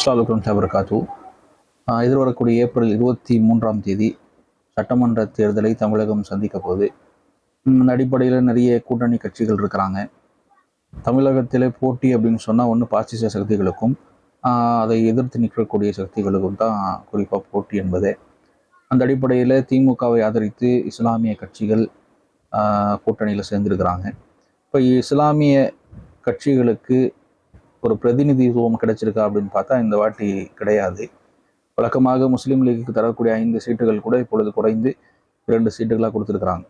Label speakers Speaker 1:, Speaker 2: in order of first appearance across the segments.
Speaker 1: அஸ்ஸலாமு வபரகாத்து. எதிர்வரக்கூடிய ஏப்ரல் 23ஆம் தேதி சட்டமன்ற தேர்தலை தமிழகம் சந்திக்க போகுது. இந்த அடிப்படையில் நிறைய கூட்டணி கட்சிகள் இருக்கிறாங்க. தமிழகத்தில் போட்டி அப்படின்னு சொன்னால் ஒன்று பாசிச சக்திகளுக்கும் அதை எதிர்த்து நிற்கக்கூடிய சக்திகளுக்கும் தான் குறிப்பாக போட்டி என்பது. அந்த அடிப்படையில் திமுகவை ஆதரித்து இஸ்லாமிய கட்சிகள் கூட்டணியில் சேர்ந்துருக்கிறாங்க. இப்போ இஸ்லாமிய கட்சிகளுக்கு ஒரு பிரதிநிதித்துவம் கிடைச்சிருக்கா அப்படின்னு பார்த்தா இந்த வாட்டி கிடையாது. வழக்கமாக முஸ்லீம் லீக்குக்கு தரக்கூடிய 5 சீட்டுகள் கூட இப்பொழுது குறைந்து 2 சீட்டுகளாக கொடுத்துருக்குறாங்க.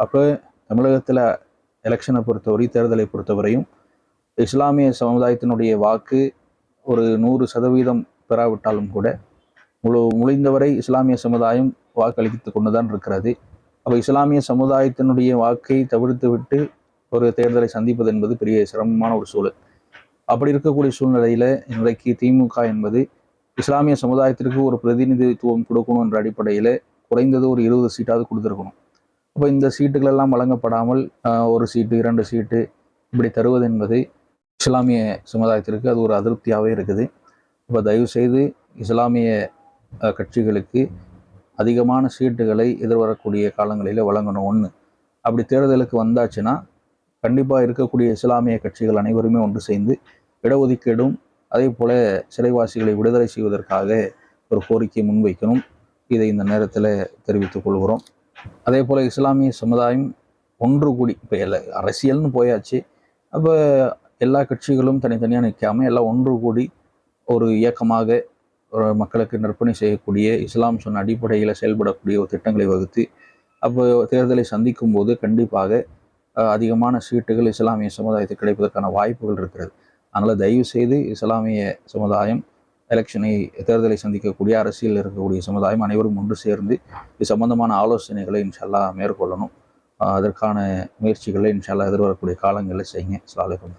Speaker 1: அப்போ தமிழகத்தில் எலெக்ஷனை பொறுத்தவரை, தேர்தலை பொறுத்தவரையும் இஸ்லாமிய சமுதாயத்தினுடைய வாக்கு ஒரு 100% பெறாவிட்டாலும் கூட முடிந்தவரை இஸ்லாமிய சமுதாயம் வாக்களித்து கொண்டு தான் இருக்கிறது. அப்போ இஸ்லாமிய சமுதாயத்தினுடைய வாக்கை தவிர்த்து விட்டு ஒரு தேர்தலை சந்திப்பது என்பது பெரிய சிரமமான ஒரு சூழல். அப்படி இருக்கக்கூடிய சூழ்நிலையில் இன்றைக்கு திமுக என்பது இஸ்லாமிய சமுதாயத்திற்கு ஒரு பிரதிநிதித்துவம் கொடுக்கணும் என்ற அடிப்படையில் குறைந்தது ஒரு 20 சீட்டாவது கொடுத்துருக்கணும். அப்போ இந்த சீட்டுகளெல்லாம் வழங்கப்படாமல் 1 சீட்டு 2 சீட்டு இப்படி தருவது என்பது இஸ்லாமிய சமுதாயத்திற்கு அது ஒரு அதிருப்தியாகவே இருக்குது. இப்போ தயவுசெய்து இஸ்லாமிய கட்சிகளுக்கு அதிகமான சீட்டுகளை எதிர்வரக்கூடிய காலங்களில் வழங்கணும். ஒன்று, அப்படி தேர்தலுக்கு வந்தாச்சுன்னா கண்டிப்பாக இருக்கக்கூடிய இஸ்லாமிய கட்சிகள் அனைவருமே ஒன்று சேர்ந்து இடஒதுக்கீடும் அதே போல் சிறைவாசிகளை விடுதலை செய்வதற்காக ஒரு கோரிக்கையை முன்வைக்கணும். இதை இந்த நேரத்தில் தெரிவித்துக் கொள்கிறோம். அதே போல் இஸ்லாமிய சமுதாயம் ஒன்று கூடி, இப்போ அரசியல்னு போயாச்சு, அப்போ எல்லா கட்சிகளும் தனித்தனியாக நிற்காமல் எல்லாம் ஒன்று கூடி ஒரு இயக்கமாக மக்களுக்கு நற்பணி செய்யக்கூடிய இஸ்லாம் சொன்ன அடிப்படையில் செயல்படக்கூடிய ஒரு திட்டங்களை வகுத்து அப்போ தேர்தலை சந்திக்கும் போது கண்டிப்பாக அதிகமான சீட்டுகள் இஸ்லாமிய சமுதாயத்துக்கு கிடைப்பதற்கான வாய்ப்புகள் இருக்கிறது. அதனால் தயவு செய்து இஸ்லாமிய சமுதாயம் தேர்தலை சந்திக்கக்கூடிய அரசியல் இருக்கக்கூடிய சமுதாயம் அனைவரும் ஒன்று சேர்ந்து இது சம்பந்தமான ஆலோசனைகளை இன்ஷா அல்லாஹ் மேற்கொள்ளணும். அதற்கான முயற்சிகளை இன்ஷா அல்லாஹ் எதிர்வரக்கூடிய காலங்களில் செய்யுங்க. அஸ்ஸலாமு அலைக்கும்.